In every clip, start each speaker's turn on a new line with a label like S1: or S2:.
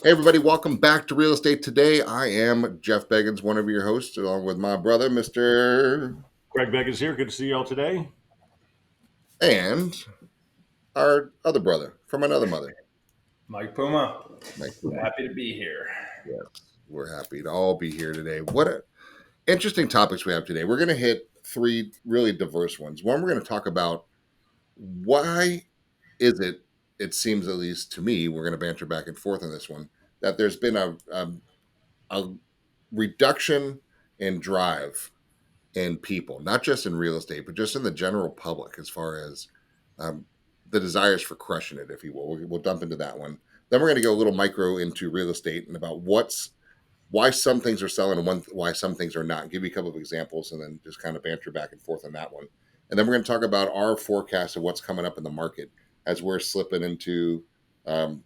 S1: Hey everybody, welcome back to Real Estate Today. I am Jeff Beggins, one of your hosts, along with my brother, Mr.
S2: Greg Beggins here. Good to see you all today.
S1: and our other brother from another mother,
S3: Mike Puma.
S1: Mike Puma.
S3: Happy to be here.
S1: Yes, we're happy to all be here today. Interesting topics we have today. We're going to hit three really diverse ones. One, we're going to talk about why is it seems, at least to me, we're going to banter back and forth on this one, that there's been a reduction in drive in people, not just in real estate, but just in the general public, as far as um, the desires for crushing it, if you will. We'll dump into that one. Then we're going to go a little micro into real estate and about why some things are selling and why some things are not. Give you a couple of examples and then just kind of banter back and forth on that one. And then we're going to talk about our forecast of what's coming up in the market as we're slipping into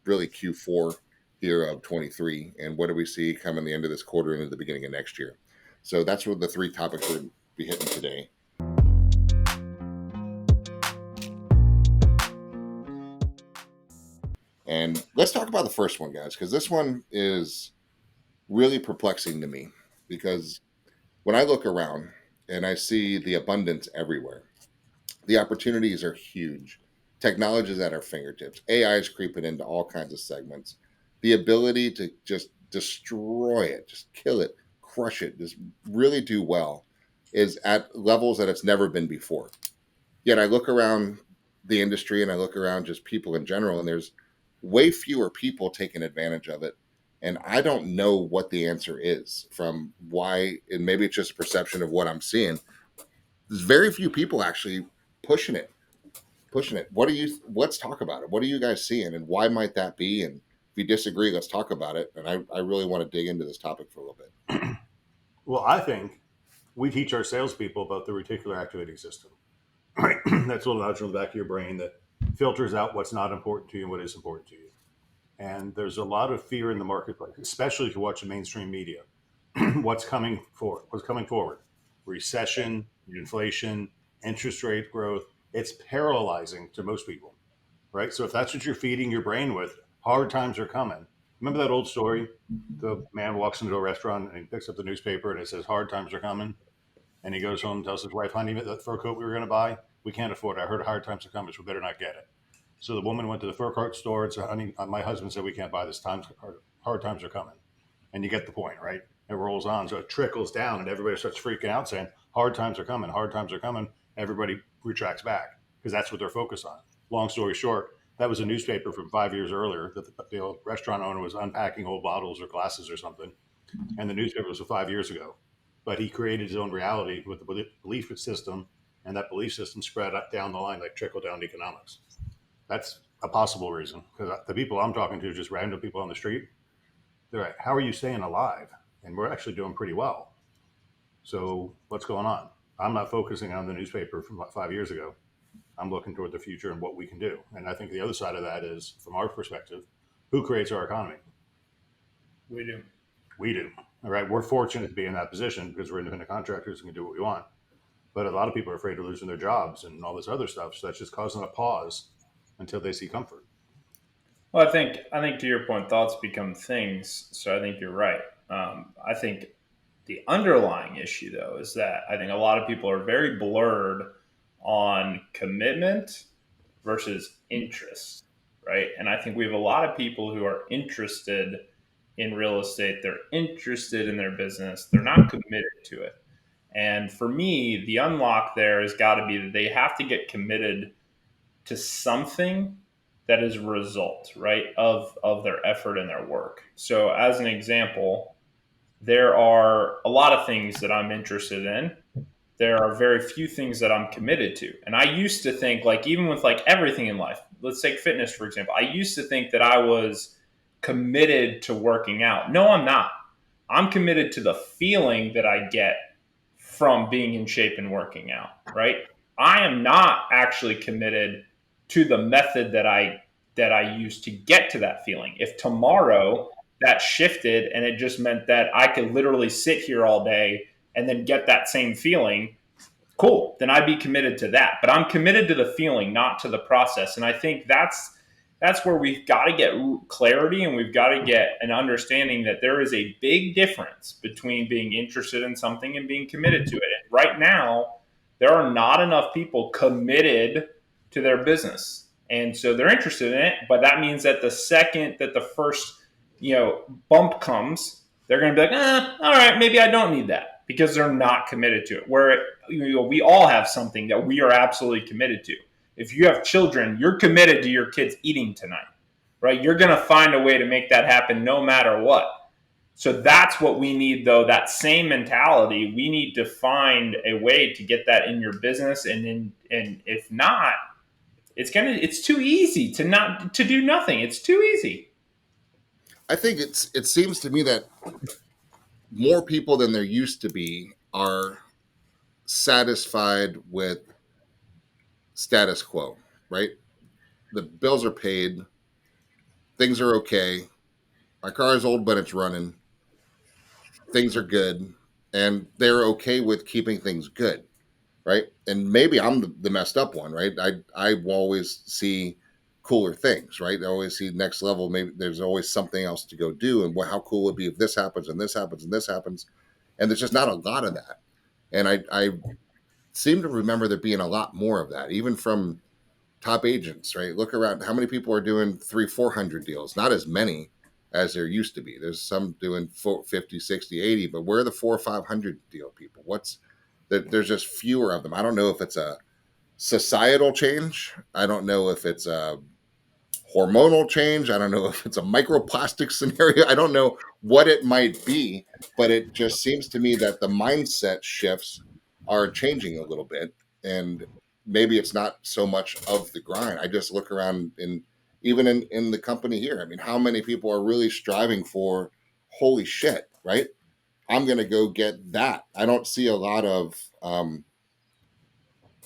S1: really Q4 here of 23, and what do we see coming the end of this quarter into the beginning of next year. So that's what the three topics we're be hitting today. And let's talk about the first one, guys, because this one is really perplexing to me. Because when I look around and I see the abundance everywhere, the opportunities are huge. Technology is at our fingertips. AI is creeping into all kinds of segments. The ability to just destroy it, just kill it, crush it, just really do well is at levels that it's never been before. Yet I look around the industry and I look around just people in general, and there's way fewer people taking advantage of it. And I don't know what the answer is from why, and maybe it's just a perception of what I'm seeing. There's very few people actually pushing it. Let's talk about it. What are you guys seeing and why might that be? And if you disagree, let's talk about it. And I really want to dig into this topic for a little bit.
S2: Well, I think we teach our salespeople about the reticular activating system. Right? That's a little nudge on the back of your brain that filters out what's not important to you and what is important to you. And there's a lot of fear in the marketplace, especially if you watch the mainstream media. What's coming forward? Recession, inflation, interest rate growth. It's paralyzing to most people, right? So if that's what you're feeding your brain with, hard times are coming. Remember that old story? The man walks into a restaurant and he picks up the newspaper and it says, hard times are coming. And he goes home and tells his wife, honey, that fur coat we were going to buy, we can't afford it. I heard hard times are coming, so we better not get it. So the woman went to the fur coat store and said, honey, my husband said we can't buy this. Hard times are coming. And you get the point, right? It rolls on. So it trickles down and everybody starts freaking out saying, hard times are coming, hard times are coming. Everybody retracts back because that's what they're focused on. Long story short, that was a newspaper from 5 years earlier that the old restaurant owner was unpacking old bottles or glasses or something. And the newspaper was 5 years ago. But he created his own reality with the belief system, and that belief system spread up down the line like trickle down economics. That's a possible reason, because the people I'm talking to, just random people on the street, they're like, how are you staying alive? And we're actually doing pretty well. So what's going on? I'm not focusing on the newspaper from 5 years ago. I'm looking toward the future and what we can do. And I think the other side of that is, from our perspective, who creates our economy?
S3: We do.
S2: We do. All right. We're fortunate to be in that position because we're independent contractors and can do what we want. But a lot of people are afraid of losing their jobs and all this other stuff. So that's just causing a pause until they see comfort.
S3: Well, I think to your point, thoughts become things. So I think you're right. I think the underlying issue, though, is that I think a lot of people are very blurred on commitment versus interest, right? And I think we have a lot of people who are interested in real estate. They're interested in their business. They're not committed to it. And for me, the unlock there has got to be that they have to get committed to something that is a result, right, of their effort and their work. So as an example, there are a lot of things that I'm interested in. There are very few things that I'm committed to. And I used to think, like, even with like everything in life, let's take fitness, for example. I used to think that I was committed to working out. No, I'm not. I'm committed to the feeling that I get from being in shape and working out, right? I am not actually committed to the method that I use to get to that feeling. If tomorrow that shifted and it just meant that I could literally sit here all day and then get that same feeling, cool, then I'd be committed to that. But I'm committed to the feeling, not to the process. And I think that's That's where we've got to get clarity, and we've got to get an understanding that there is a big difference between being interested in something and being committed to it. And right now, there are not enough people committed to their business. And so they're interested in it, but that means that the second that the first, bump comes, they're going to be like, all right, maybe I don't need that, because they're not committed to it. Where we all have something that we are absolutely committed to. If you have children, you're committed to your kids eating tonight, right? You're going to find a way to make that happen no matter what. So that's what we need, though. That same mentality, we need to find a way to get that in your business, and if not, it's too easy to do nothing. It's too easy.
S1: I think it seems to me that more people than there used to be are satisfied with status quo, right? The bills are paid, things are okay. My car is old, but it's running. Things are good, and they're okay with keeping things good, right? And maybe I'm the messed up one, right? I always see cooler things, right? I always see next level. Maybe there's always something else to go do, and how cool would it be if this happens and this happens and this happens, and there's just not a lot of that. And I seem to remember there being a lot more of that, even from top agents, right? Look around. How many people are doing 300-400 deals? Not as many as there used to be. There's some doing 50, 60, 80, but where are the 400 or 500 deal people? There's just fewer of them. I don't know if it's a societal change. I don't know if it's a hormonal change. I don't know if it's a microplastic scenario. I don't know what it might be, but it just seems to me that the mindset shifts are changing a little bit. And maybe it's not so much of the grind. I just look around even in the company here. I mean, how many people are really striving for, holy shit, right? I'm going to go get that. I don't see a lot of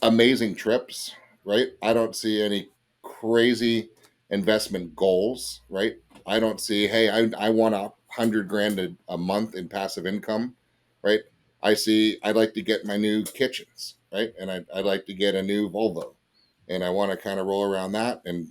S1: amazing trips, right? I don't see any crazy investment goals, right? I don't see, hey, I want 100 grand a month in passive income, right? I see, I'd like to get my new kitchens, right? And I'd like to get a new Volvo, and I want to kind of roll around that, and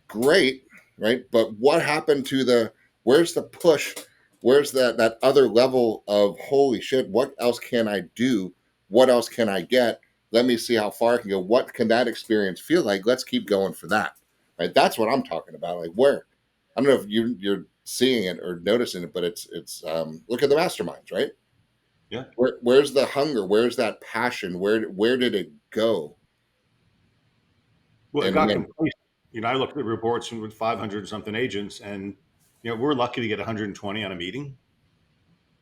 S1: great, right? But what happened to where's the push? Where's that other level of, holy shit, what else can I do? What else can I get? Let me see how far I can go. What can that experience feel like? Let's keep going for that. Right? That's what I'm talking about. Like, where, I don't know if you're seeing it or noticing it, but it's look at the masterminds, right?
S2: Yeah.
S1: Where's the hunger? Where's that passion? Where did it go?
S2: Well, it
S1: And
S2: got
S1: again,
S2: complacent. I looked at reports with 500 something agents, and we're lucky to get 120 on a meeting.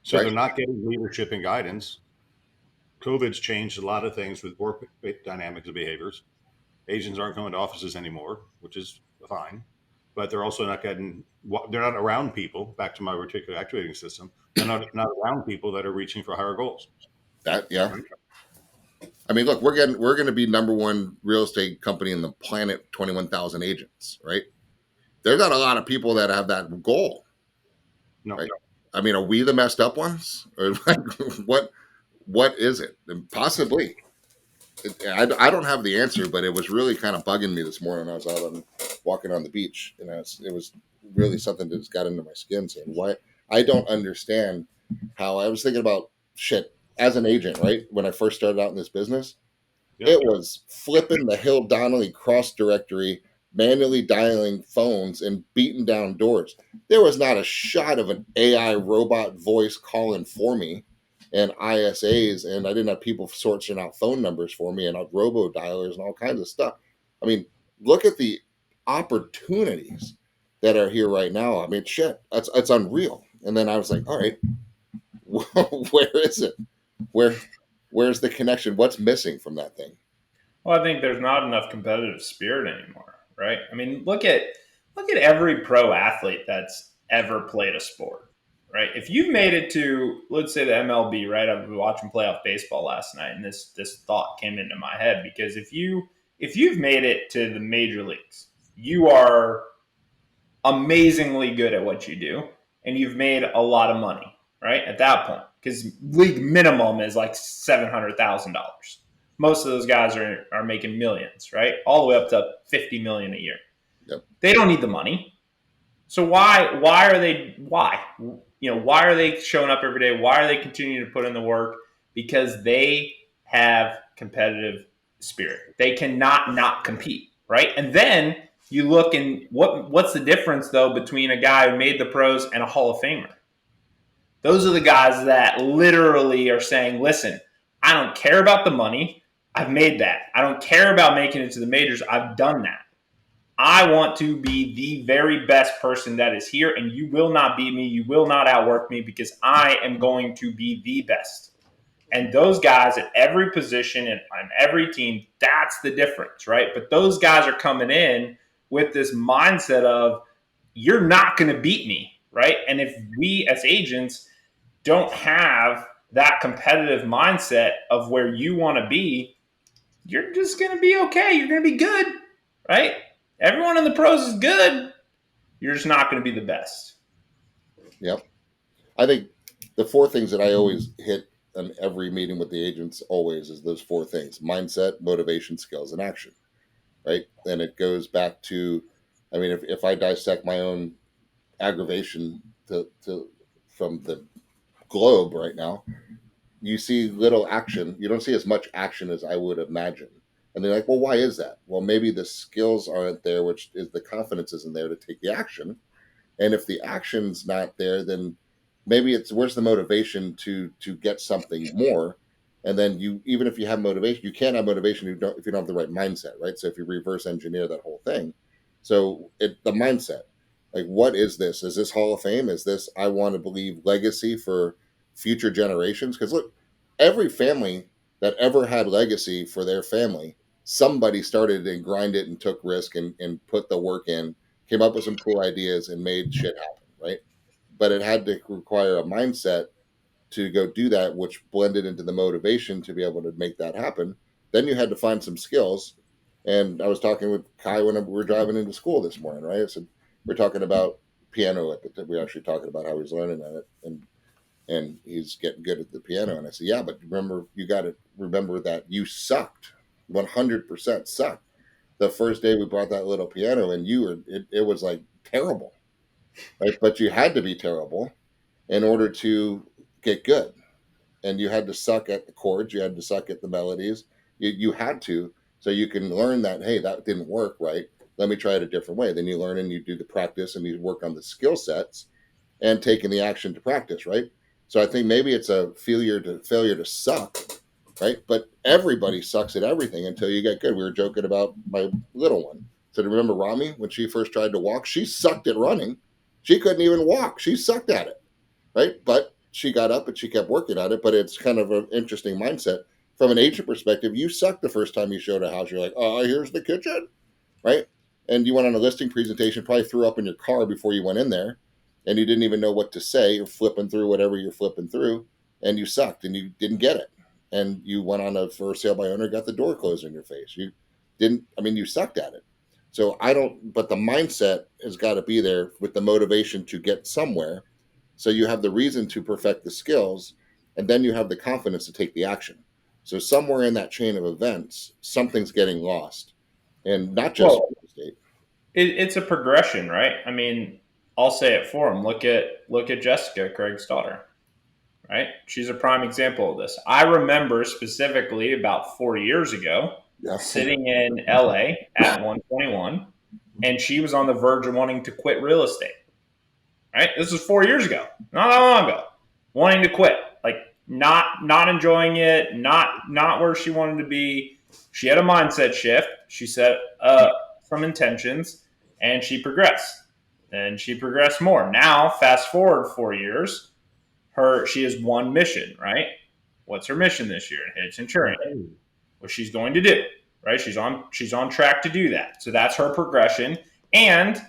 S2: So
S1: right?
S2: they're not getting leadership and guidance. COVID's changed a lot of things with work dynamics and behaviors. Agents aren't going to offices anymore, which is fine, but they're also not getting. They're not around people. Back to my reticular activating system, they're not around people that are reaching for higher goals.
S1: That, yeah.
S2: Right?
S1: I mean, look, we're going to be number one real estate company in the planet, 21,000 agents, right? There's not a lot of people that have that goal,
S2: No,
S1: right? I mean, are we the messed up ones, or like what is it? And possibly, I don't have the answer, but it was really kind of bugging me this morning. I was out walking on the beach, and it was really something that just got into my skin. Saying, why, I don't understand how. I was thinking about shit as an agent, right? When I first started out in this business,
S2: yeah,
S1: it was flipping the Hill Donnelly cross directory, manually dialing phones, and beating down doors. There was not a shot of an AI robot voice calling for me, and ISAs, and I didn't have people sorting out phone numbers for me, and robo dialers and all kinds of stuff. I mean, look at the opportunities that are here right now. I mean, shit, it's unreal. And then I was like, all right, where is it? Where where's the connection? What's missing from that thing?
S3: Well, I think there's not enough competitive spirit anymore, right? I mean, look at every pro athlete that's ever played a sport, right? If you've made it to, let's say, the MLB, right? I was watching playoff baseball last night, and this thought came into my head, because if you've made it to the major leagues, you are amazingly good at what you do, and you've made a lot of money, right? At that point, because league minimum is like $700,000. Most of those guys are making millions, right? All the way up to 50 million a year.
S1: Yep.
S3: They don't need the money. So why are they showing up every day? Why are they continuing to put in the work? Because they have competitive spirit. They cannot not compete, right? And then you look and what's the difference though between a guy who made the pros and a Hall of Famer? Those are the guys that literally are saying, "Listen, I don't care about the money. I've made that. I don't care about making it to the majors. I've done that. I want to be the very best person that is here, and you will not beat me. You will not outwork me because I am going to be the best." And those guys at every position and on every team, that's the difference, right? But those guys are coming in with this mindset of, you're not going to beat me, right? And if we as agents don't have that competitive mindset of where you want to be, you're just going to be okay. You're going to be good, right? Everyone in the pros is good. You're just not going to be the best.
S1: Yep. I think the four things that I always hit on every meeting with the agents always is those four things: mindset, motivation, skills, and action. Right. And it goes back to, I mean, if I dissect my own aggravation from the globe right now, you see little action. You don't see as much action as I would imagine. And they're like, well, why is that? Well, maybe the skills aren't there, which is the confidence isn't there to take the action. And if the action's not there, then maybe it's where's the motivation to get something more. And then you, even if you have motivation, you can't have motivation if you don't have the right mindset, right? So if you reverse engineer that whole thing, so the mindset, like, what is this? Is this Hall of Fame? Is this, I want to believe, legacy for future generations? Because look, every family that ever had legacy for their family, somebody started and grind it and took risk and put the work in, came up with some cool ideas and made shit happen, right? But it had to require a mindset to go do that, which blended into the motivation to be able to make that happen. Then you had to find some skills. And I was talking with Kai when we were driving into school this morning, right? I said, we're talking about piano at the time. We're actually talking about how he's learning at it and he's getting good at the piano. And I said, yeah, but remember, you got to remember that you sucked, 100% sucked. The first day we brought that little piano and it was like terrible, right? But you had to be terrible in order to get good. And you had to suck at the chords, you had to suck at the melodies. You had to, so you can learn that, hey, that didn't work, right? Let me try it a different way. Then you learn and you do the practice and you work on the skill sets and taking the action to practice, right? So I think maybe it's a failure to suck, right? But everybody sucks at everything until you get good. We were joking about my little one. So do you remember Rami when she first tried to walk? She sucked at running. She couldn't even walk. She sucked at it, right? But she got up and she kept working at it. But it's kind of an interesting mindset. From an agent perspective, you sucked the first time you showed a house. You're like, oh, here's the kitchen, right? And you went on a listing presentation, probably threw up in your car before you went in there, and you didn't even know what to say. You're flipping through whatever you're flipping through, and you sucked and you didn't get it. And you went on a for sale by owner, got the door closed in your face. You didn't, I mean, you sucked at it. So but the mindset has got to be there with the motivation to get somewhere. So you have the reason to perfect the skills, and then you have the confidence to take the action. So somewhere in that chain of events, something's getting lost, and not just real estate.
S3: It's a progression, right? I mean, I'll say it for him. Look at Jessica, Craig's daughter, right? She's a prime example of this. I remember specifically about 4 years ago,
S1: Yeah.
S3: sitting in LA at 121, and she was on the verge of wanting to quit real estate. Right? This was 4 years ago, not that long ago, wanting to quit, like not enjoying it, not where she wanted to be. She had a mindset shift. She set some intentions, and she progressed. And she progressed more. Now, fast forward 4 years, she has one mission, right? What's her mission this year? It's insurance. What she's going to do, right? She's on track to do that. So that's her progression. And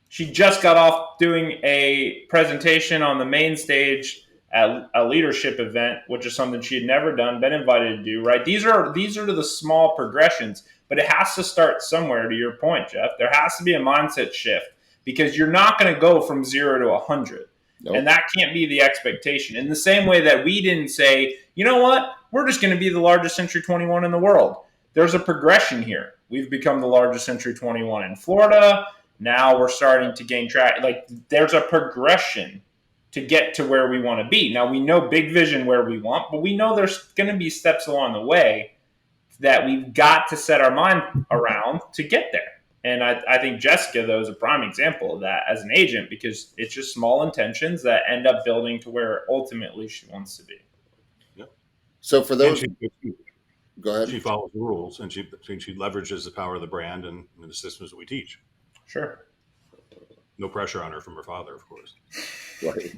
S3: she just got off doing a presentation on the main stage at a leadership event, which is something she had never done, been invited to do, right? These are the small progressions, but it has to start somewhere, to your point, Jeff. There has to be a mindset shift because you're not going to go from 0 to 100. Nope. And that can't be the expectation. In the same way that we didn't say, you know what, we're just going to be the largest Century 21 in the world. There's a progression here. We've become the largest Century 21 in Florida. Now we're starting to gain track. Like there's a progression to get to where we want to be. Now we know big vision where we want, but we know there's going to be steps along the way that we've got to set our mind around to get there. And I think Jessica, though, is a prime example of that as an agent because it's just small intentions that end up building to where ultimately she wants to be.
S2: Yep.
S1: So for
S2: And
S1: those, go ahead.
S2: she follows the rules, and she leverages the power of the brand and the systems that we teach.
S3: Sure.
S2: No pressure on her from her father, of course.
S1: Right.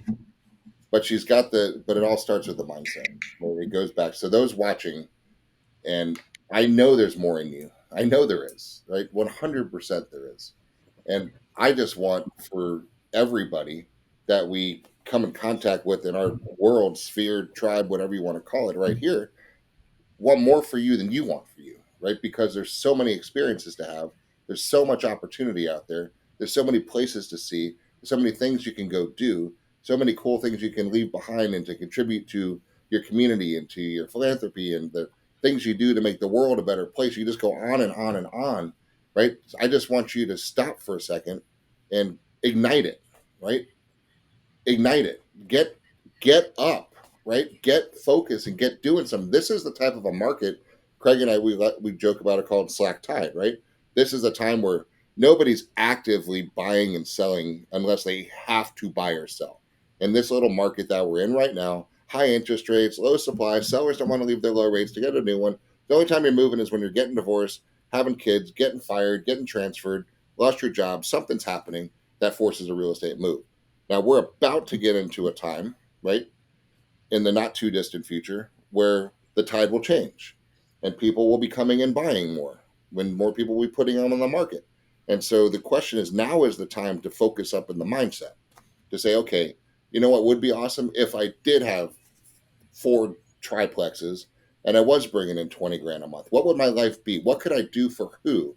S1: But she's got but it all starts with the mindset. Where it goes back. So those watching, and I know there's more in you. I know there is, right? 100% there is. And I just want for everybody that we come in contact with in our world, sphere, tribe, whatever you want to call it, right here, want more for you than you want for you, right? Because there's so many experiences to have. There's so much opportunity out there. There's so many places to see. There's so many things you can go do. So many cool things you can leave behind and to contribute to your community and to your philanthropy and the things you do to make the world a better place. You just go on and on and on, right? I just want you to stop for a second and ignite it, right? Ignite it. Get up, right? Get focused and get doing something. This is the type of a market. Craig and I we joke about it called slack tide, right? This is a time where nobody's actively buying and selling unless they have to buy or sell. In this little market that we're in right now, high interest rates, low supply, sellers don't want to leave their low rates to get a new one. The only time you're moving is when you're getting divorced, having kids, getting fired, getting transferred, lost your job, something's happening that forces a real estate move. Now we're about to get into a time, right, in the not too distant future where the tide will change and people will be coming and buying more when more people will be putting them on the market. And so the question is now is the time to focus up in the mindset to say, okay, you know what would be awesome if I did have 4 triplexes and I was bringing in 20 grand a month? What would my life be? What could I do for who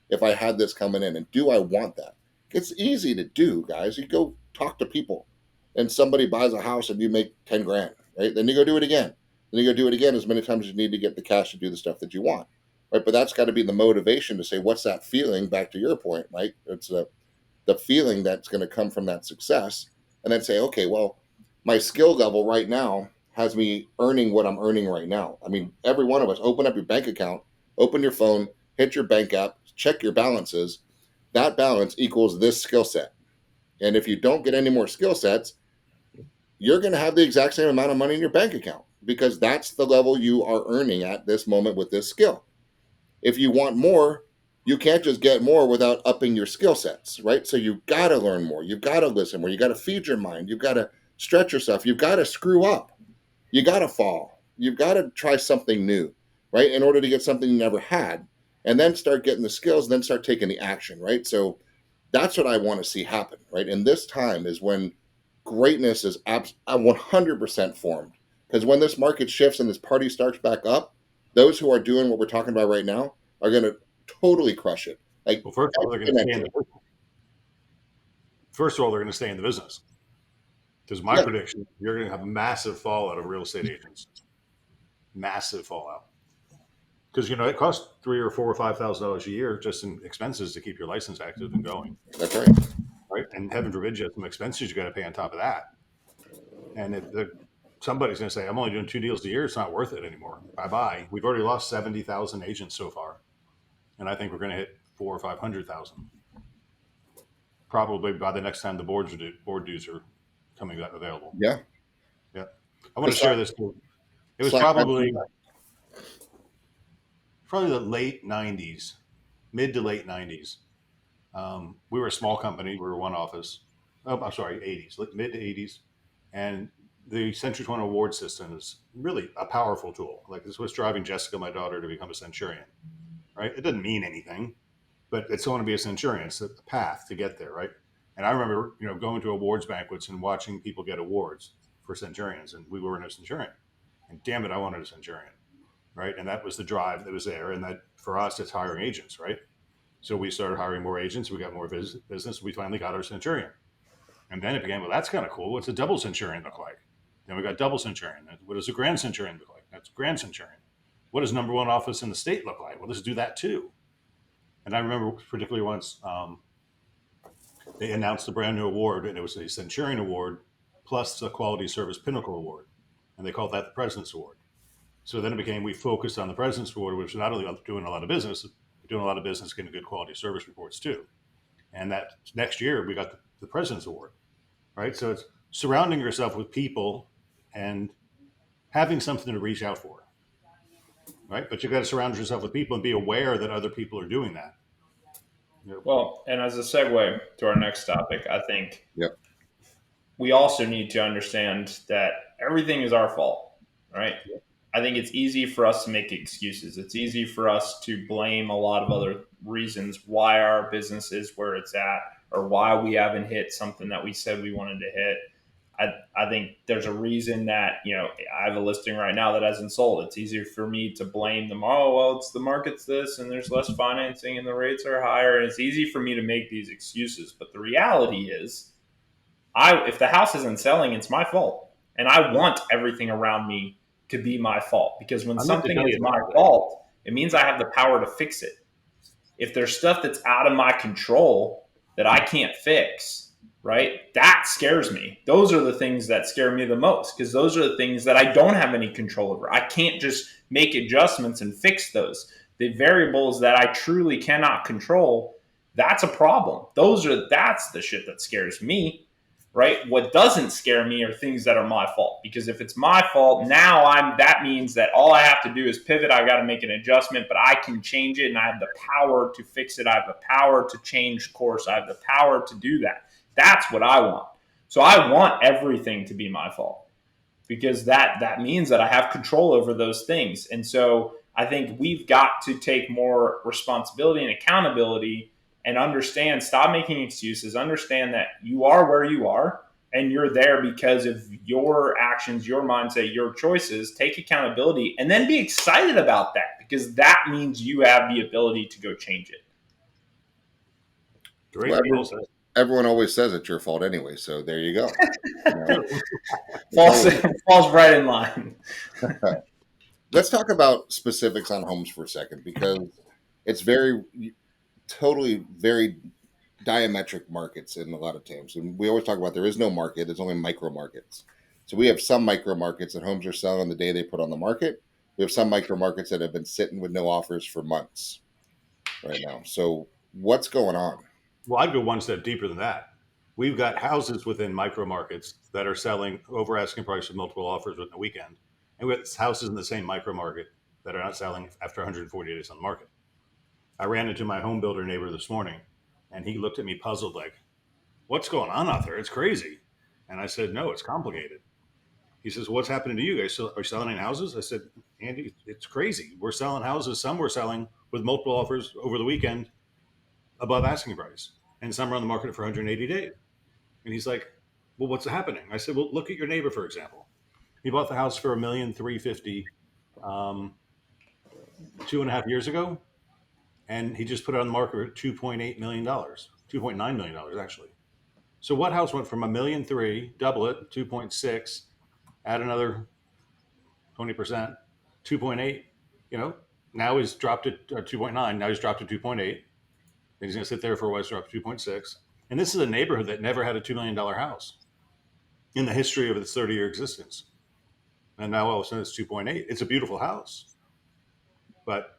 S1: if I had this coming in? And do I want that? It's easy to do, guys. You go talk to people and somebody buys a house and you make 10 grand, right? Then you go do it again. Then you go do it again as many times as you need to get the cash to do the stuff that you want, right? But that's got to be the motivation to say, what's that feeling? Back to your point, Mike, it's the feeling that's going to come from that success. And then say, okay, well, my skill level right now has me earning what I'm earning right now. I mean, every one of us, open up your bank account, open your phone, hit your bank app, check your balances. That balance equals this skill set. And if you don't get any more skill sets, you're going to have the exact same amount of money in your bank account because that's the level you are earning at this moment with this skill. If you want more, you can't just get more without upping your skill sets, right? So you've got to learn more. You've got to listen more. You got to feed your mind. You've got to stretch yourself. You've got to screw up. You got to fall. You've got to try something new, right? In order to get something you never had. And then start getting the skills, and then start taking the action, right? So that's what I want to see happen, right? And this time is when greatness is 100% formed. Because when this market shifts and this party starts back up, those who are doing what we're talking about right now are going to totally crush it. Like,
S2: Well, first of all, they're going to stay in the business. First of all, they're going to stay in the business. Because my prediction, you're going to have a massive fallout of real estate agents. Massive fallout. Because it costs $3,000 or $4,000 or $5,000 a year just in expenses to keep your license active and going.
S1: That's right.
S2: Right, and heaven forbid you have some expenses you got to pay on top of that. And if somebody's going to say, "I'm only doing 2 deals a year," it's not worth it anymore. Bye bye. We've already lost 70,000 agents so far, and I think we're going to hit 400,000 or 500,000 probably by the next time the board dues are coming available.
S1: Yeah.
S2: I want to share this. It was probably the late 90s, mid to late 90s. We were a small company. We were one office. Oh, I'm sorry, 80s, mid to 80s. And the Century 20 award system is really a powerful tool. Like this was driving Jessica, my daughter, to become a centurion, right? It doesn't mean anything, but it's going to be a centurion. It's the path to get there, right? And I remember, going to awards banquets and watching people get awards for centurions, and we weren't a centurion. And damn it, I wanted a centurion, right? And that was the drive that was there. And that for us, it's hiring agents, right? So we started hiring more agents. We got more business. We finally got our centurion. And then it began, well, that's kind of cool. What's a double centurion look like? Then we got double centurion. What does a grand centurion look like? That's grand centurion. What does number one office in the state look like? Well, let's do that too. And I remember particularly once they announced a brand new award, and it was a Centurion Award plus a Quality Service Pinnacle Award, and they called that the President's Award. So then it became we focused on the President's Award, which was not only doing a lot of business, but doing a lot of business, getting good quality service reports too. And that next year we got the President's Award, right? So it's surrounding yourself with people and having something to reach out for, right? But you got to surround yourself with people and be aware that other people are doing that.
S3: Well, and as a segue to our next topic, I think
S1: Yep.
S3: we also need to understand that everything is our fault, right? I think it's easy for us to make excuses. It's easy for us to blame a lot of other reasons why our business is where it's at or why we haven't hit something that we said we wanted to hit. I think there's a reason that, I have a listing right now that hasn't sold. It's easier for me to blame them. Oh, well, it's the market's this and there's less financing and the rates are higher. And it's easy for me to make these excuses. But the reality is, if the house isn't selling, it's my fault. And I want everything around me to be my fault, because when something is my fault, it means I have the power to fix it. If there's stuff that's out of my control that I can't fix, right? That scares me. Those are the things that scare me the most, because those are the things that I don't have any control over. I can't just make adjustments and fix those. The variables that I truly cannot control, that's a problem. That's the shit that scares me. Right? What doesn't scare me are things that are my fault. Because if it's my fault, that means that all I have to do is pivot. I got to make an adjustment, but I can change it and I have the power to fix it. I have the power to change course. I have the power to do that. That's what I want. So I want everything to be my fault, because that means that I have control over those things. And so I think we've got to take more responsibility and accountability and understand, stop making excuses, understand that you are where you are and you're there because of your actions, your mindset, your choices. Take accountability and then be excited about that, because that means you have the ability to go change it.
S2: Great.
S1: Well, everyone always says it's your fault anyway, so there you go.
S3: Falls right in line.
S1: Let's talk about specifics on homes for a second, because it's totally very diametric markets in a lot of times. And we always talk about there is no market, there's only micro markets. So we have some micro markets that homes are selling on the day they put on the market. We have some micro markets that have been sitting with no offers for months right now. So what's going on?
S2: Well, I'd go one step deeper than that. We've got houses within micro markets that are selling over asking price with multiple offers within a weekend. And we have houses in the same micro market that are not selling after 140 days on the market. I ran into my home builder neighbor this morning, and he looked at me puzzled, like, what's going on out there? It's crazy. And I said, no, it's complicated. He says, what's happening to you guys? Are you selling any houses? I said, Andy, it's crazy. We're selling houses. Some we're selling with multiple offers over the weekend above asking price, and some are on the market for 180 days. And he's like, well, what's happening? I said, well, look at your neighbor, for example. He bought the house for $1,350,000 2.5 years ago. And he just put it on the market at $2.8 million, $2.9 million actually. So what house went from $1.3 million, double it, 2.6, add another 20%, 2.8, now he's dropped it 2.9, now he's dropped to 2.8. Then he's going to sit there for a while, drop to 2.6. And this is a neighborhood that never had a $2 million house in the history of its 30-year existence. And now all of a sudden it's 2.8. It's a beautiful house. But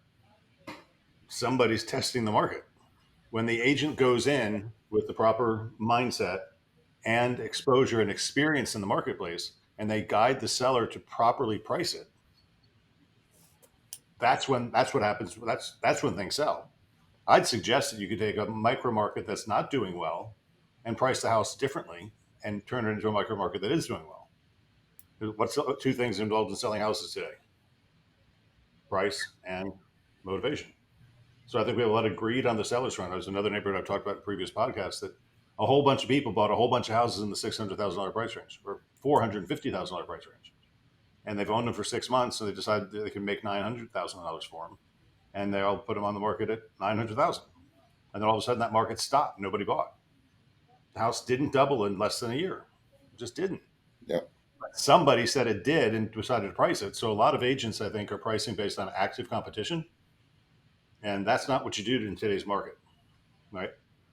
S2: somebody's testing the market. When the agent goes in with the proper mindset and exposure and experience in the marketplace, and they guide the seller to properly price it, that's what happens. That's when things sell. I'd suggest that you could take a micro market that's not doing well and price the house differently and turn it into a micro market that is doing well. What's two things involved in selling houses today? Price and motivation. So I think we have a lot of greed on the seller's front. There's another neighborhood I've talked about in previous podcasts that a whole bunch of people bought a whole bunch of houses in the $600,000 price range or $450,000 price range. And they've owned them for 6 months, so they decided they can make $900,000 for them. And they all put them on the market at $900,000. And then all of a sudden that market stopped. Nobody bought. The house didn't double in less than a year. It just didn't.
S1: Yep.
S2: Somebody said it did and decided to price it. So a lot of agents, I think, are pricing based on active competition. And that's not what you do in today's market, right?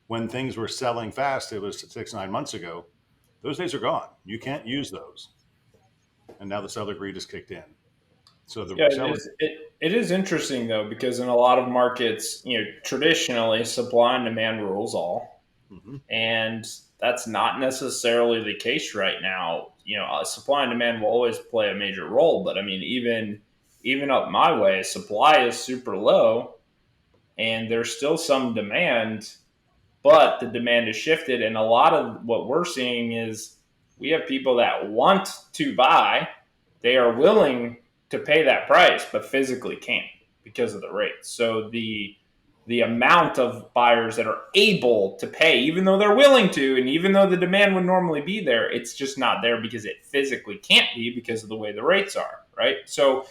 S2: when things were selling fast, it was 6, 9 months ago. Those days are gone. You can't use those. And now the seller greed has kicked in. So the
S3: Yeah,
S2: seller,
S3: it is interesting though because in a lot of markets, traditionally supply and demand rules all,
S2: mhm.
S3: and that's not necessarily the case right now. Supply and demand will always play a major role, but I mean, even up my way, supply is super low, and there's still some demand, but the demand has shifted, and a lot of what we're seeing is we have people that want to buy, they are willing to pay that price, but physically can't because of the rates. So the amount of buyers that are able to pay, even though they're willing to, and even though the demand would normally be there, it's just not there because it physically can't be because of the way the rates are, right? So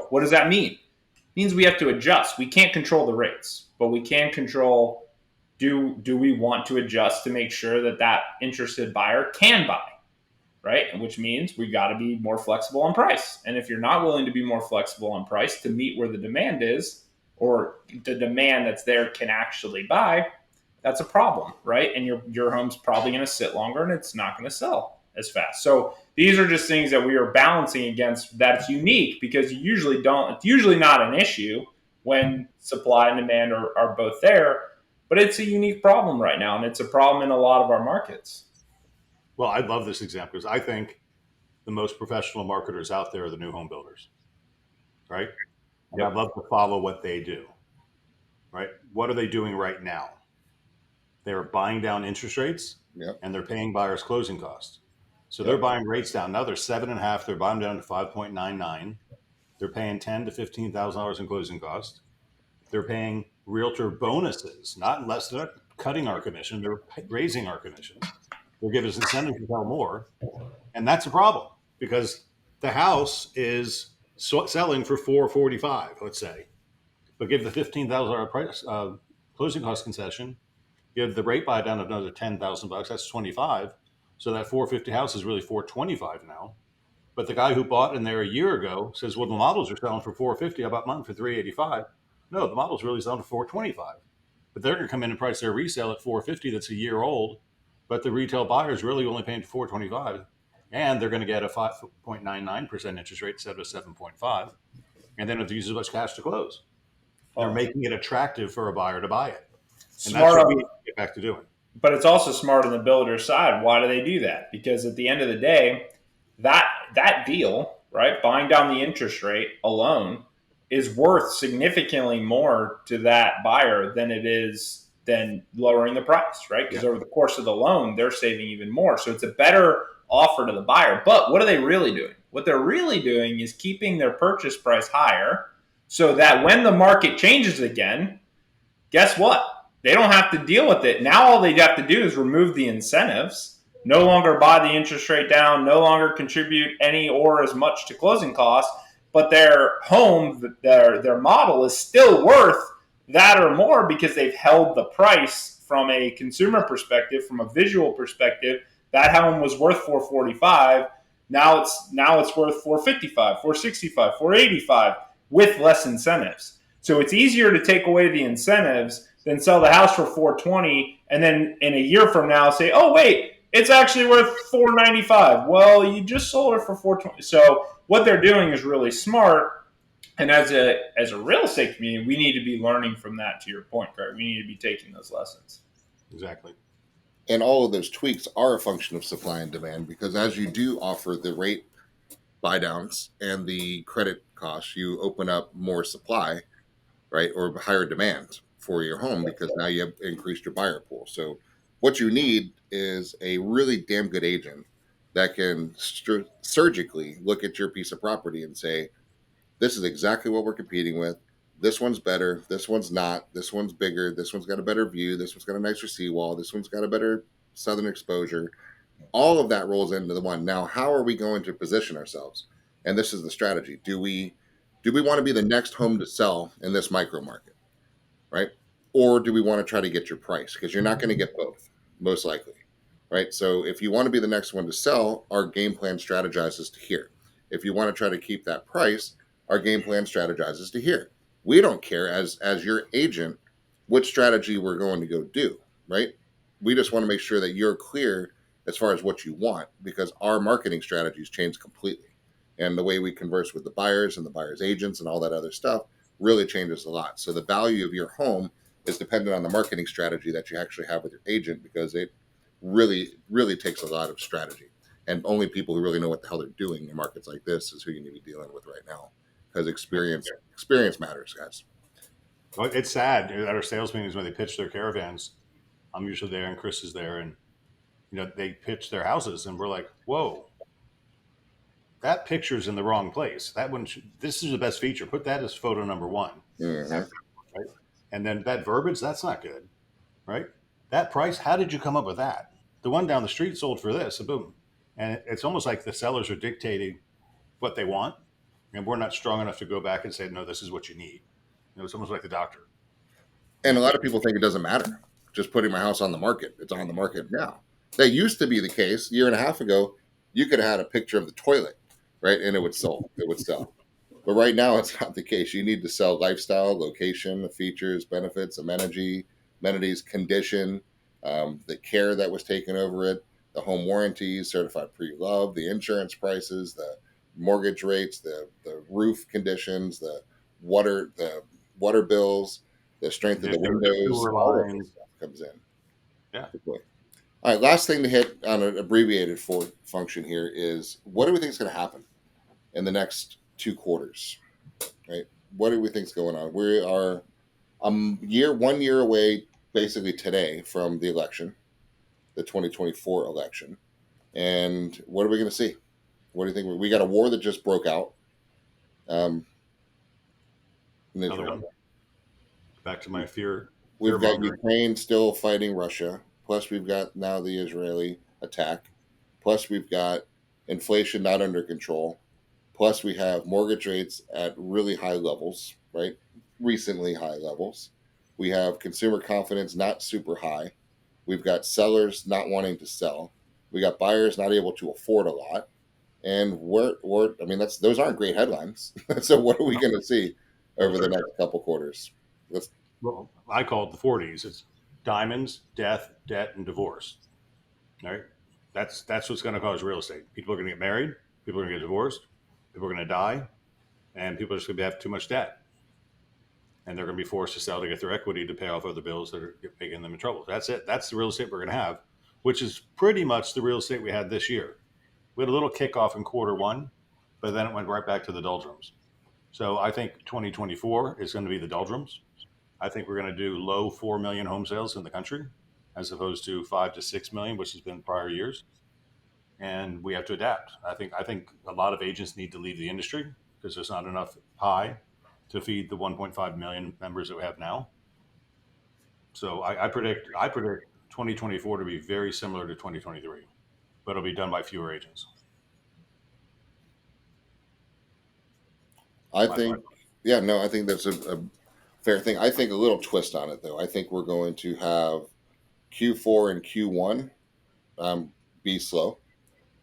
S3: what does that mean? It means we have to adjust. We can't control the rates, but we can control, do we want to adjust to make sure that that interested buyer can buy, right? Which means we got to be more flexible on price. And if you're not willing to be more flexible on price to meet where the demand is, or the demand that's there can actually buy, that's a problem, right? And your home's probably going to sit longer and it's not going to sell as fast. So these are just things that we are balancing against. That's unique because you usually don't. It's usually not an issue when supply and demand are both there, but it's a unique problem right now, and it's a problem in a lot of our markets.
S2: Well, I love this example because I think the most professional marketers out there are the new home builders, right? And I'd
S3: Yep.
S2: love to follow what they do, right? What are they doing right now? They're buying down interest rates
S1: Yep.
S2: and they're paying buyers closing costs. So they're
S1: Yep.
S2: buying rates down. Now they're 7.5. They're buying down to 5.99. They're paying $10,000 to $15,000 in closing costs. They're paying realtor bonuses, not less. They're not cutting our commission. They're raising our commissions. They're giving us incentives to sell more, and that's a problem because the house is selling for 445, let's say, but give the $15,000 price closing cost concession, give the rate buy down another $10,000. That's 25. So that 450 house is really 425 now. But the guy who bought in there a year ago says, "Well, the models are selling for 450. I bought mine for 385." No, the model's really selling for 425. But they're going to come in and price their resale at 450. That's a year old. But the retail buyer is really only paying 425, and they're going to get a 5.99% interest rate instead of a 7.5, and then have to use as much cash to close. They're
S3: Oh,
S2: making it attractive for a buyer to buy it, and that's
S3: smart
S2: what we
S3: on,
S2: need to get back to doing.
S3: but it's also smart on the builder side. Why do they do that? Because at the end of the day, that that deal, right, buying down the interest rate alone is worth significantly more to that buyer than it is than lowering the price, right?
S2: Yeah.
S3: Because over the course of the loan, they're saving even more. So it's a better offer to the buyer. But what are they really doing? What they're really doing is keeping their purchase price higher so that when the market changes again, guess what? They don't have to deal with it. Now all they have to do is remove the incentives, no longer buy the interest rate down, no longer contribute any or as much to closing costs, but their home, their model is still worth that or more because they've held the price from a consumer perspective, from a visual perspective. That home was worth 445. Now it's worth 455, 465, 485 with less incentives. So it's easier to take away the incentives than sell the house for 420 and then in a year from now say, "Oh wait, it's actually worth 495." Well, you just sold it for 420. So what they're doing is really smart. And as a real estate community, we need to be learning from that. To your point, Greg, we need to be taking those lessons.
S2: Exactly.
S1: And all of those tweaks are a function of supply and demand because as you do offer the rate buy downs and the credit costs, you open up more supply, right, or higher demand for your home because now you have increased your buyer pool. So what you need is a really damn good agent that can surgically look at your piece of property and say, this is exactly what we're competing with. This one's better. This one's not. This one's bigger. This one's got a better view. This one's got a nicer seawall. This one's got a better southern exposure. All of that rolls into the one. Now, how are we going to position ourselves? And this is the strategy. Do we want to be the next home to sell in this micro market, right? Or do we want to try to get your price? Because you're not going to get both, most likely, right? So if you want to be the next one to sell, our game plan strategizes to here. If you want to try to keep that price, our game plan strategizes to here. We don't care as your agent which strategy we're going to go do, right? We just want to make sure that you're clear as far as what you want, because our marketing strategies change completely. And the way we converse with the buyers and the buyer's agents and all that other stuff really changes a lot. So the value of your home is dependent on the marketing strategy that you actually have with your agent, because it really takes a lot of strategy. And only people who really know what the hell they're doing in markets like this is who you need to be dealing with right now, because experience matters, guys.
S2: Well, it's sad at our sales meetings when they pitch their caravans. I'm usually there, and Chris is there, and they pitch their houses, and we're like, "Whoa, that picture's in the wrong place. That one, this is the best feature. Put that as photo number one."
S1: Mm-hmm.
S2: Right? And then that verbiage, that's not good, right? That price, how did you come up with that? The one down the street sold for this, boom. And it's almost like the sellers are dictating what they want, and we're not strong enough to go back and say, no, this is what you need. It's almost like the doctor.
S1: And a lot of people think it doesn't matter. Just putting my house on the market. It's on the market now. That used to be the case. A year and a half ago, you could have had a picture of the toilet, right? And it would sell. It would sell. But right now, it's not the case. You need to sell lifestyle, location, features, benefits, amenities, condition, the care that was taken over it, the home warranties, certified pre-love, the insurance prices, the mortgage rates, the roof conditions, the water bills, the strength of the windows,
S2: Sewer
S1: all of this
S2: lines.
S1: stuff comes in.
S2: Yeah.
S1: All right, last thing to hit on an abbreviated function here is, what do we think is going to happen in the next 2 quarters? Right? What do we think is going on? We are 1 year away, basically today, from the election, the 2024 election. And what are we going to see? What do you think? We got a war that just broke out um, in
S2: Another
S1: Israel.
S2: one. Back to my fear
S1: We've got
S2: mongering.
S1: Ukraine still fighting Russia. Plus, we've got now the Israeli attack. Plus, we've got inflation not under control. Plus, we have mortgage rates at really high levels, right? Recently high levels. We have consumer confidence not super high. We've got sellers not wanting to sell. We got buyers not able to afford a lot. And I mean, those aren't great headlines. So, what are we going to see over the next couple quarters? Let's
S2: Well, I call it the 40s. It's diamonds, death, debt, and divorce. All right. That's what's going to cause real estate. People are going to get married. People are going to get divorced. People are going to die, and people are just going to have too much debt, and they're going to be forced to sell to get their equity to pay off other bills that are making them in trouble. That's it. That's the real estate we're going to have, which is pretty much the real estate we had this year. We had a little kickoff in quarter 1, but then it went right back to the doldrums. So I think 2024 is going to be the doldrums. I think we're going to do low 4 million home sales in the country, as opposed to 5 to 6 million, which has been prior years. And we have to adapt. I think a lot of agents need to leave the industry because there's not enough pie to feed the 1.5 million members that we have now. So I predict 2024 to be very similar to 2023, but it'll be done by fewer agents.
S1: I
S2: My
S1: think, yeah, no, I think that's a fair thing. I think a little twist on it, though. I think we're going to have Q4 and Q1 be slow.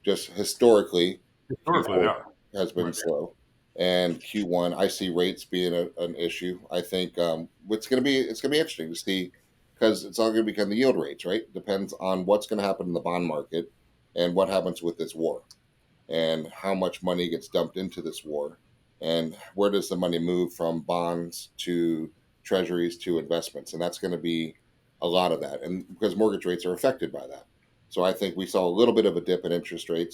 S1: Just historically,
S2: Historically, they
S1: Q4
S2: are.
S1: has been
S2: Right.
S1: slow, and Q1 I see rates being an issue. I think it's going to be interesting to see, because it's all going to become the yield rates, right? Depends on what's going to happen in the bond market and what happens with this war, and how much money gets dumped into this war, and where does the money move from bonds to treasuries to investments. And that's going to be a lot of that, and because mortgage rates are affected by that. So I think we saw a little bit of a dip in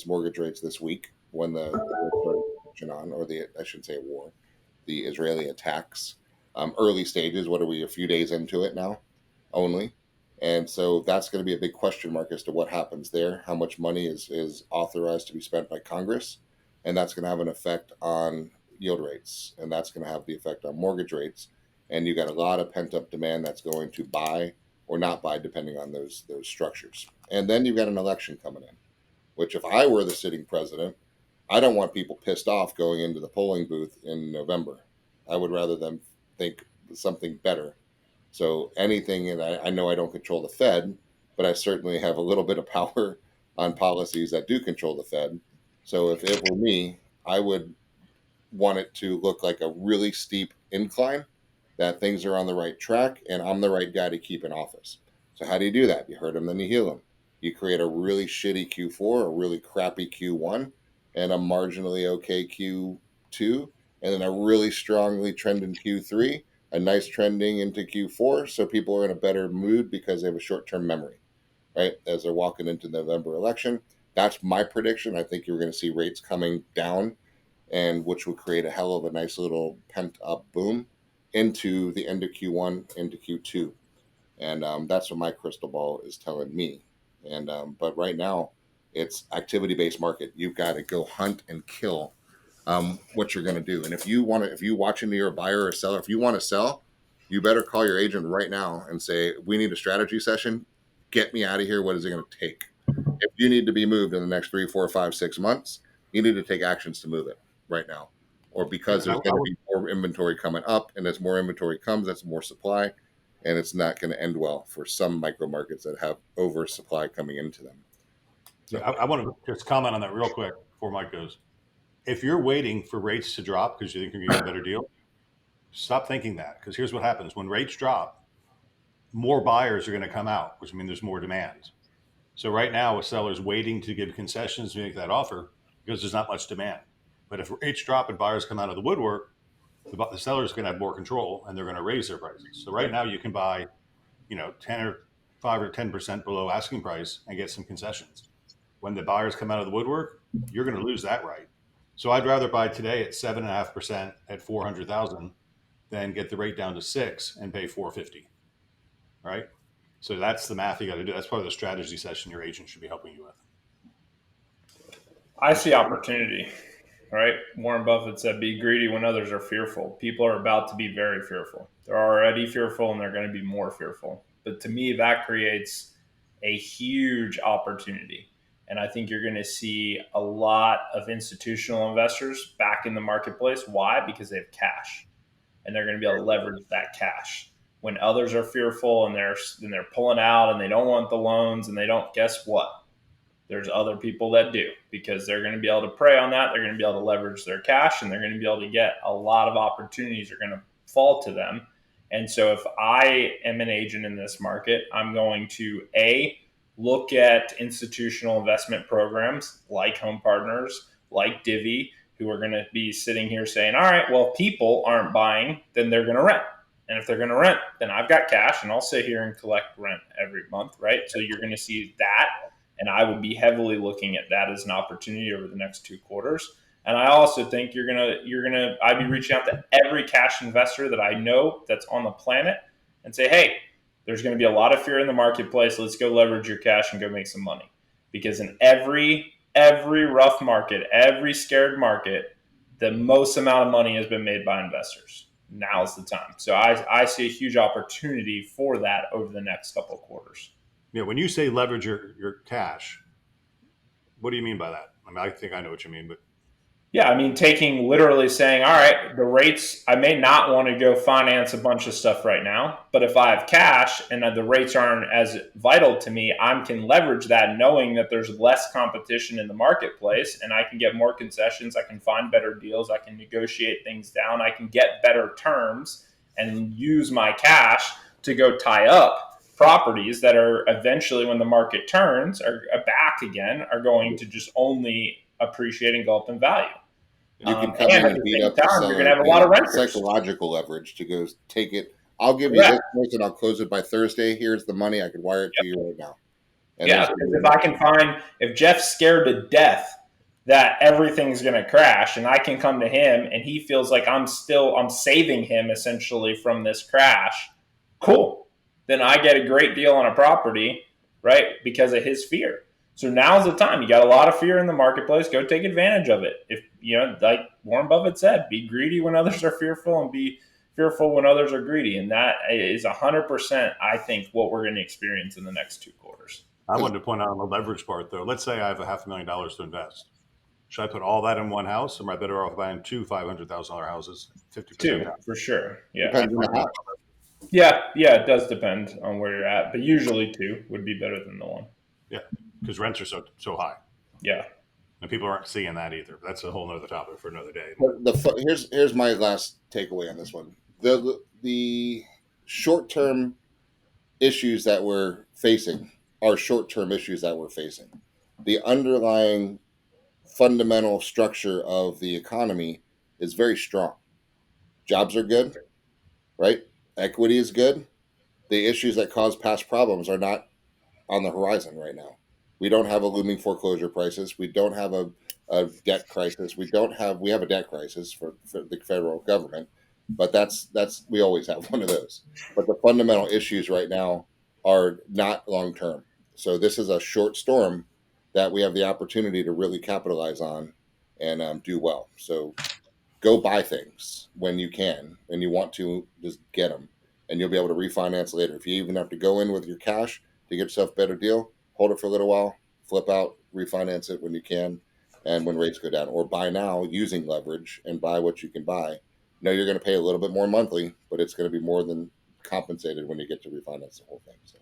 S1: mortgage rates this week, when the war started on, or I shouldn't say war, the Israeli attacks. Early stages. What are we? A few days into it now, only. And so that's going to be a big question mark as to what happens there, how much money is authorized to be spent by Congress. And that's going to have an effect on yield rates. And that's going to have the effect on mortgage rates. And you got a lot of pent up demand that's going to buy or not buy, depending on those structures. And then you've got an election coming in, which, if I were the sitting president, I don't want people pissed off going into the polling booth in November. I would rather them think something better. So anything, and I know I don't control the Fed, but I certainly have a little bit of power on policies that do control the Fed. So if it were me, I would want it to look like a really steep incline that things are on the right track and I'm the right guy to keep in office. So how do you do that? You hurt him, then you heal him. You create a really shitty Q4, a really crappy Q1, and a marginally okay Q2, and then a really strongly trending Q3, a nice trending into Q4. So people are in a better mood because they have a short term memory, right? As they're walking into the November election. That's my prediction. I think you're going to see rates coming down, and which would create a hell of a nice little pent up boom into the end of Q1, into Q2. And that's what my crystal ball is telling me. And but right now, it's activity based market. You've got to go hunt and kill what you're going to do. And if you want to, if you watching you're a buyer or seller, if you want to sell, you better call your agent right now and say, "We need a strategy session. Get me out of here. What is it going to take?" If you need to be moved in the next 3, 4, 5, 6 months, you need to take actions to move it right now, or
S2: Yeah,
S1: because there's going to be more inventory coming up, and as more inventory comes, that's more supply, and it's not going to end well for some micro markets that have oversupply coming into them.
S2: yeah,
S1: So,
S2: I want to just comment on that real quick before Mike goes. If you're waiting for rates to drop because you think you're getting a better deal, stop thinking that. Because here's what happens: when rates drop, more buyers are going to come out, which means there's more demand. So right now, a seller's waiting to give concessions to make that offer because there's not much demand. But if rates drop and buyers come out of the woodwork, the seller's going to have more control and they're going to raise their prices. So right now, you can buy, 10 or 5 or 10% below asking price and get some concessions. When the buyers come out of the woodwork, you're going to lose that right. So I'd rather buy today at 7.5% at 400,000 than get the rate down to 6 and pay 450. Right. So that's the math you got to do. That's part of the strategy session your agent should be helping you with.
S3: I see opportunity, right? Warren Buffett said, be greedy when others are fearful. People are about to be very fearful. They're already fearful and they're going to be more fearful. But to me, that creates a huge opportunity. And I think you're going to see a lot of institutional investors back in the marketplace. Why? Because they have cash and they're going to be able to leverage that cash. When others are fearful and they're pulling out and they don't want the loans and they don't, guess what? There's other people that do, because they're going to be able to prey on that. They're going to be able to leverage their cash and they're going to be able to get a lot of opportunities are going to fall to them. And so if I am an agent in this market, I'm going to look at institutional investment programs like Home Partners, like Divvy, who are going to be sitting here saying, all right, well, if people aren't buying, then they're going to rent. And if they're going to rent, then I've got cash and I'll sit here and collect rent every month, right? So you're going to see that. And I would be heavily looking at that as an opportunity over the next 2 quarters. And I also think I'd be reaching out to every cash investor that I know that's on the planet and say, hey, there's going to be a lot of fear in the marketplace. Let's go leverage your cash and go make some money. Because in every rough market, every scared market, the most amount of money has been made by investors. Now's the time. So I see a huge opportunity for that over the next couple of quarters.
S2: Yeah, when you say leverage your cash, what do you mean by that? I mean, I think I know what you mean, but
S3: Yeah, I mean, literally saying, all right, the rates, I may not want to go finance a bunch of stuff right now, but if I have cash and the rates aren't as vital to me, I can leverage that knowing that there's less competition in the marketplace and I can get more concessions. I can find better deals. I can negotiate things down. I can get better terms and use my cash to go tie up properties that are eventually, when the market turns or back again, are going to just only appreciate and go up in value.
S1: you can come in and beat up the seller.
S3: You're going to have a lot of renters.
S1: Psychological leverage to go take it. I'll give you
S3: Correct.
S1: this and I'll close it by Thursday. Here's the money. I can wire it to you right now. And
S3: Yeah, because if Jeff's scared to death that everything's going to crash, and I can come to him and he feels like I'm saving him essentially from this crash, cool. Then I get a great deal on a property, right? Because of his fear. So now's the time. You got a lot of fear in the marketplace. Go take advantage of it. If like Warren Buffett said, be greedy when others are fearful and be fearful when others are greedy. And that is 100%, I think, what we're going to experience in the next 2 quarters.
S2: I wanted to point out on the leverage part, though. Let's say I have $500,000 to invest. Should I put all that in one house, or am I better off buying 2 $500,000 houses, 50%
S3: Two,
S2: down?
S3: for sure. Yeah.
S1: depends on the house.
S3: Yeah, it does depend on where you're at, but usually 2 would be better than the 1.
S2: Yeah, because rents are so high.
S3: Yeah.
S2: And people aren't seeing that either. That's a whole nother topic for another day.
S1: Here's my last takeaway on this one. The the short term issues that we're facing are short term issues that we're facing. The underlying fundamental structure of the economy is very strong. Jobs are good, right? Equity is good. The issues that cause past problems are not on the horizon right now. We don't have a looming foreclosure crisis. We don't have a debt crisis. We have a debt crisis for the federal government, but that's we always have one of those. But the fundamental issues right now are not long term. So this is a short storm that we have the opportunity to really capitalize on and do well. So go buy things when you can and you want to, just get them, and you'll be able to refinance later. If you even have to go in with your cash to get yourself a better deal, hold it for a little while, flip out, refinance it when you can, and when rates go down, or buy now using leverage and buy what you can buy. You're going to pay a little bit more monthly, but it's going to be more than compensated when you get to refinance the whole thing. So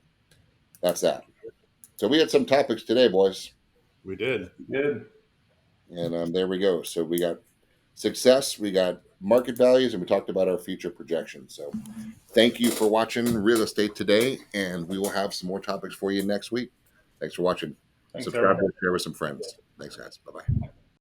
S1: that's that. So we had some topics today, boys,
S2: We did.
S3: Good.
S1: and there we go. So we got success, we got market values, and we talked about our future projections. So thank you for watching Real Estate Today, and we will have some more topics for you next week. Thanks for watching.
S3: Thanks,
S1: Subscribe
S3: everyone.
S1: and share with some friends. Thanks, guys. Bye bye.